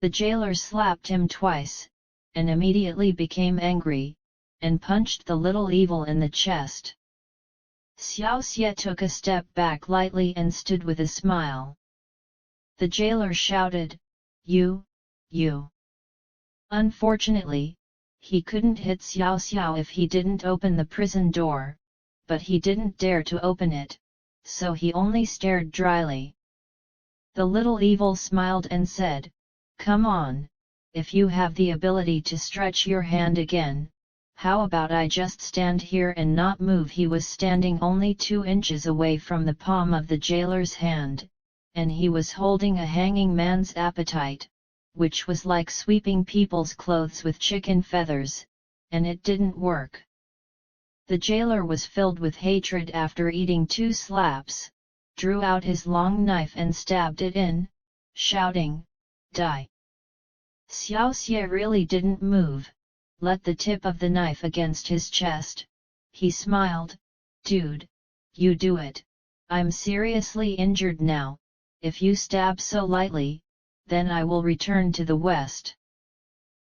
The jailer slapped him twice, and immediately became angry, and punched the little evil in the chest. Xiaoxie took a step back lightly and stood with a smile. The jailer shouted, You! Unfortunately, he couldn't hit Xiaoxie if he didn't open the prison door, but he didn't dare to open it, so he only stared dryly. The little evil smiled and said, Come on, if you have the ability to stretch your hand again, how about I just stand here and not move? He was standing only 2 inches away from the palm of the jailer's hand, and he was holding a hanging man's appetite, which was like sweeping people's clothes with chicken feathers, and it didn't work. The jailer was filled with hatred after eating 2 slaps, drew out his long knife and stabbed it in, shouting, Die! Xiaoxie really didn't move, let the tip of the knife against his chest. He smiled, Dude, you do it, I'm seriously injured now, if you stab so lightly, then I will return to the West.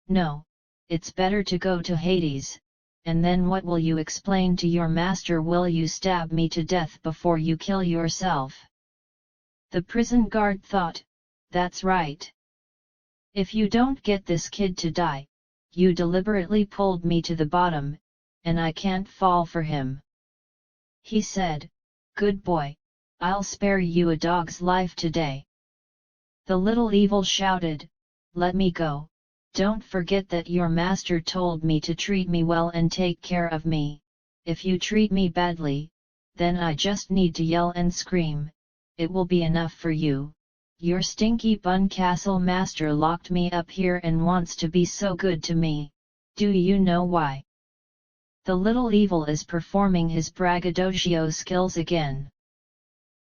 No, it's better to go to Hades, and then what will you explain to your master? Will you stab me to death before you kill yourself? The prison guard thought, That's right. If you don't get this kid to die, you deliberately pulled me to the bottom, and I can't fall for him. He said, Good boy, I'll spare you a dog's life today. The little evil shouted, Let me go, don't forget that your master told me to treat me well and take care of me. If you treat me badly, then I just need to yell and scream, it will be enough for you. Your stinky bun castle master locked me up here and wants to be so good to me. Do you know why? The little evil is performing his braggadocio skills again.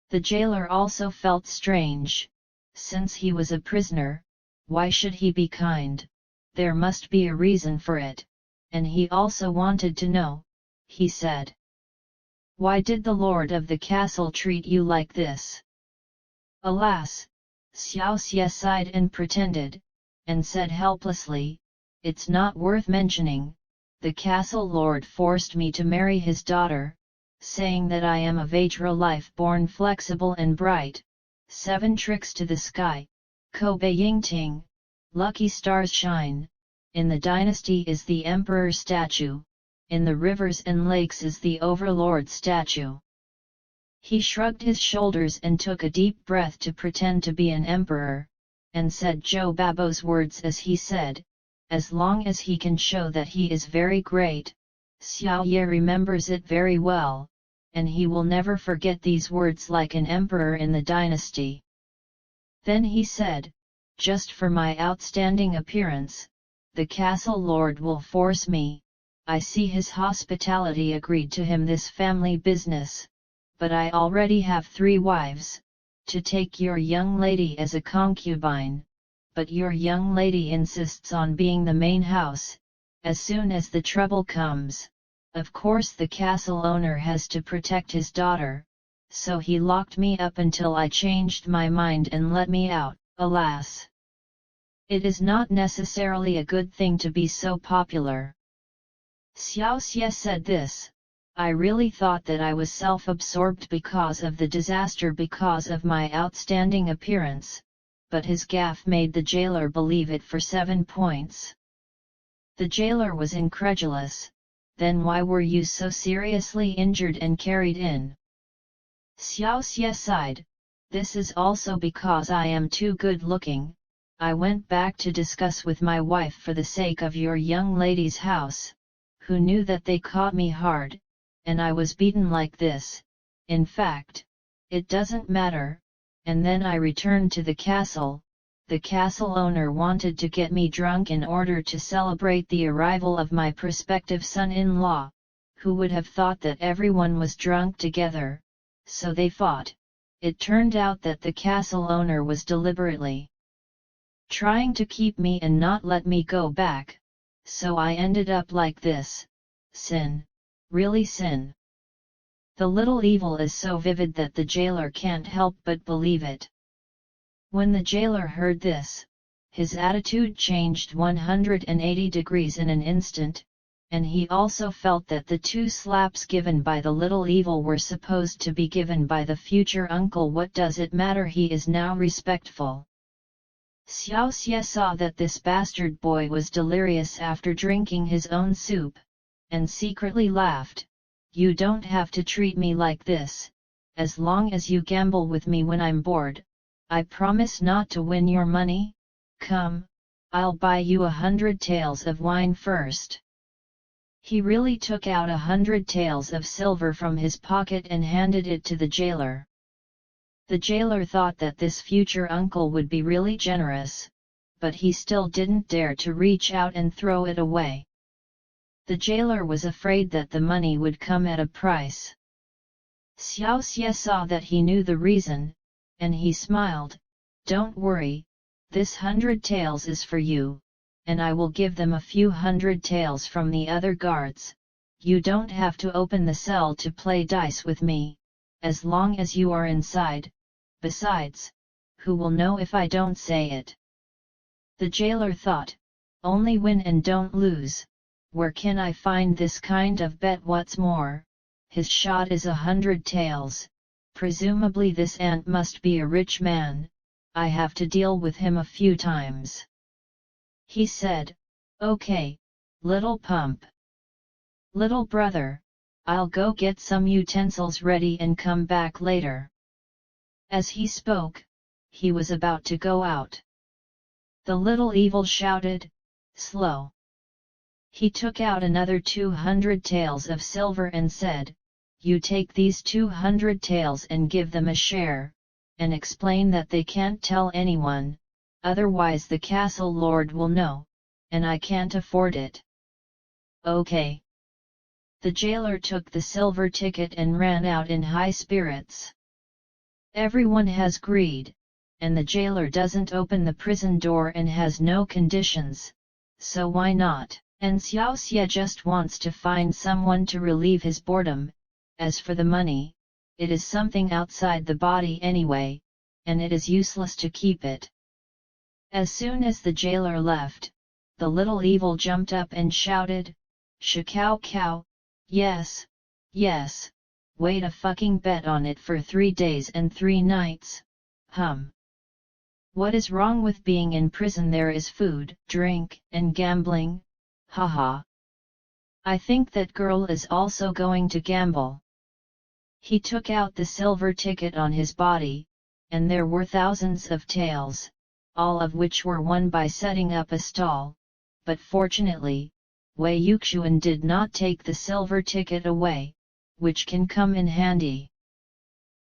The jailer also felt strange. Since he was a prisoner, why should he be kind? There must be a reason for it, and he also wanted to know, he said. Why did the lord of the castle treat you like this? Alas! Xiaoxie sighed and pretended, and said helplessly, It's not worth mentioning, the castle lord forced me to marry his daughter, saying that I am of Atra life born flexible and bright, 7 tricks to the sky, Kobe Yingting, lucky stars shine, in the dynasty is the emperor statue, in the rivers and lakes is the overlord statue. He shrugged his shoulders and took a deep breath to pretend to be an emperor, and said Joe Babo's words as he said, As long as he can show that he is very great, Xiaoye remembers it very well, and he will never forget these words like an emperor in the dynasty. Then he said, Just for my outstanding appearance, the castle lord will force me. I see his hospitality agreed to him this family business. But I already have 3 wives, to take your young lady as a concubine, but your young lady insists on being the main house. As soon as the trouble comes, of course the castle owner has to protect his daughter, so he locked me up until I changed my mind and let me out. Alas! It is not necessarily a good thing to be so popular. Xiaoxie said this. I really thought that I was self-absorbed because of the disaster because of my outstanding appearance, but his gaffe made the jailer believe it for 7 points. The jailer was incredulous. Then why were you so seriously injured and carried in? Xiaoxie sighed, This is also because I am too good looking. I went back to discuss with my wife for the sake of your young lady's house, who knew that they caught me hard, and I was beaten like this. In fact, it doesn't matter, and then I returned to the castle. The castle owner wanted to get me drunk in order to celebrate the arrival of my prospective son-in-law, who would have thought that everyone was drunk together, so they fought. It turned out that the castle owner was deliberately trying to keep me and not let me go back, so I ended up like this. Sin. Really sin. The little evil is so vivid that the jailer can't help but believe it. When the jailer heard this, his attitude changed 180 degrees in an instant, and he also felt that the 2 slaps given by the little evil were supposed to be given by the future uncle. What does it matter, he is now respectful. Xiaoxie saw that this bastard boy was delirious after drinking his own soup, and secretly laughed. You don't have to treat me like this, as long as you gamble with me when I'm bored. I promise not to win your money. Come, I'll buy you 100 taels of wine first. He really took out 100 taels of silver from his pocket and handed it to the jailer. The jailer thought that this future uncle would be really generous, but he still didn't dare to reach out and throw it away. The jailer was afraid that the money would come at a price. Xiaoxie saw that he knew the reason, and he smiled. Don't worry, this 100 taels is for you, and I will give them a few 100 taels from the other guards. You don't have to open the cell to play dice with me, as long as you are inside. Besides, who will know if I don't say it? The jailer thought, only win and don't lose. Where can I find this kind of bet? What's more, his shot is 100 taels. Presumably this ant must be a rich man. I have to deal with him a few times. He said, okay, little pump. Little brother, I'll go get some utensils ready and come back later. As he spoke, he was about to go out. The little evil shouted, slow. He took out another 200 taels of silver and said, you take these 200 taels and give them a share, and explain that they can't tell anyone, otherwise the castle lord will know, and I can't afford it. Okay. The jailer took the silver ticket and ran out in high spirits. Everyone has greed, and the jailer doesn't open the prison door and has no conditions, so why not? And Xiaoxie just wants to find someone to relieve his boredom. As for the money, it is something outside the body anyway, and it is useless to keep it. As soon as the jailer left, the little evil jumped up and shouted, Xiaoxie, yes, yes, wait a fucking bet on it for 3 days and 3 nights, What is wrong with being in prison? There is food, drink, and gambling, haha. I think that girl is also going to gamble. He took out the silver ticket on his body, and there were thousands of taels, all of which were won by setting up a stall, but fortunately, Wei Yuxuan did not take the silver ticket away, which can come in handy.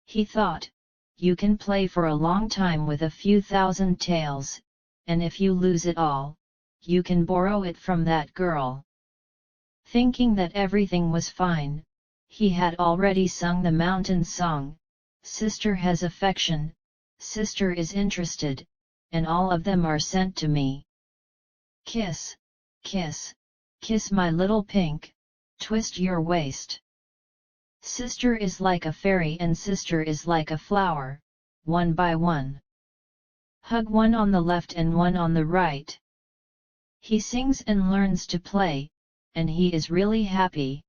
He thought, you can play for a long time with a few thousand taels, and if you lose it all, you can borrow it from that girl. Thinking that everything was fine, he had already sung the mountain song, Sister has affection, Sister is interested, and all of them are sent to me. Kiss, kiss, kiss my little pink, twist your waist. Sister is like a fairy and sister is like a flower, one by one. Hug one on the left and one on the right. He sings and learns to play, and he is really happy.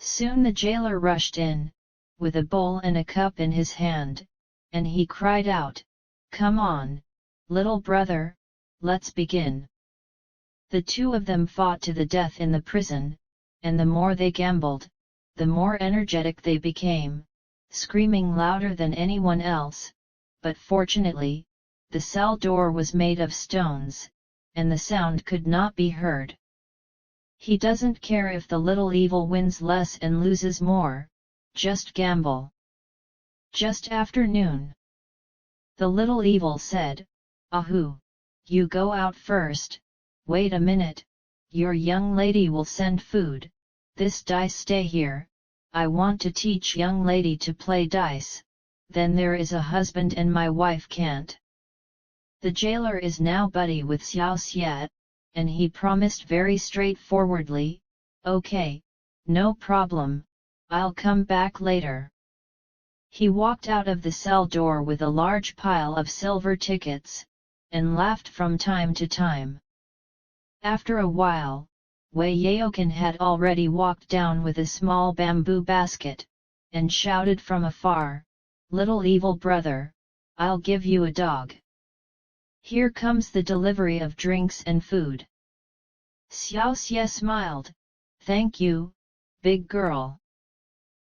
Soon the jailer rushed in, with a bowl and a cup in his hand, and he cried out, come on, little brother, let's begin. The 2 of them fought to the death in the prison, and the more they gambled, the more energetic they became, screaming louder than anyone else, but fortunately, the cell door was made of stones, and the sound could not be heard. He doesn't care if the little evil wins less and loses more, just gamble. Just after noon. The little evil said, Ahoo! You go out first, wait a minute, your young lady will send food, this dice stay here, I want to teach young lady to play dice, then there is a husband and my wife can't. The jailer is now buddy with Xiaoxie, and he promised very straightforwardly, okay, no problem, I'll come back later. He walked out of the cell door with a large pile of silver tickets, and laughed from time to time. After a while, Wei Yaokan had already walked down with a small bamboo basket, and shouted from afar, "Little evil brother, I'll give you a dog. Here comes the delivery of drinks and food." Xiaoxie smiled, "Thank you, big girl."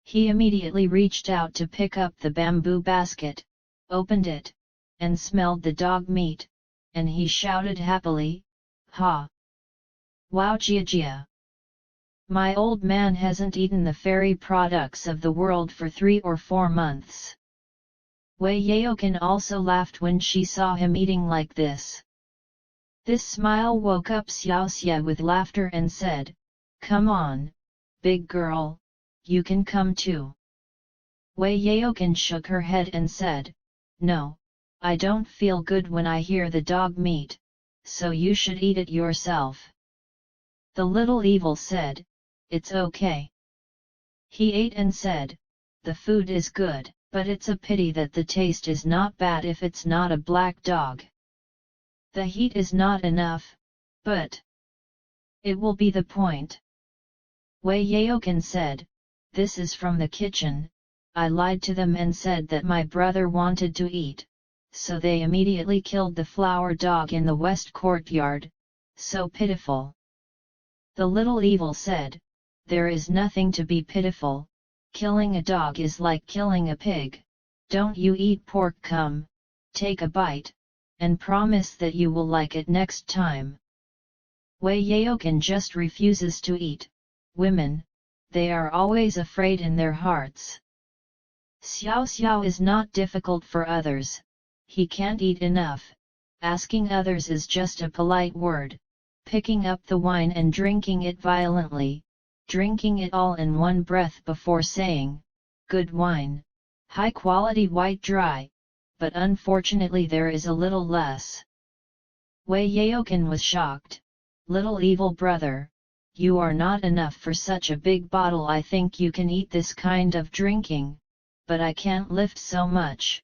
He immediately reached out to pick up the bamboo basket, opened it, and smelled the dog meat, and he shouted happily, "Ha! Wow Jia Jia! My old man hasn't eaten the fairy products of the world for 3 or 4 months." Wei Yaokan also laughed when she saw him eating like this. This smile woke up Xiaoxie with laughter and said, "Come on, big girl, you can come too." Wei Yaokan shook her head and said, "No, I don't feel good when I hear the dog meat, so you should eat it yourself." The little evil said, "It's okay." He ate and said, "The food is good, but it's a pity that the taste is not bad if it's not a black dog. The heat is not enough, but it will be the point." Wei Yaokan said, "This is from the kitchen, I lied to them and said that my brother wanted to eat, so they immediately killed the flower dog in the west courtyard, so pitiful." The little evil said, "There is nothing to be pitiful, killing a dog is like killing a pig. Don't you eat pork? Come, take a bite, and promise that you will like it next time." Wei Yaokan just refuses to eat. Women, they are always afraid in their hearts. Xiao is not difficult for others, he can't eat enough, asking others is just a polite word, picking up the wine and drinking it violently, drinking it all in one breath before saying, "Good wine, high quality white dry, but unfortunately there is a little less." Wei Yaokan was shocked, "Little evil brother, you are not enough for such a big bottle. I think you can eat this kind of drinking, but I can't lift so much."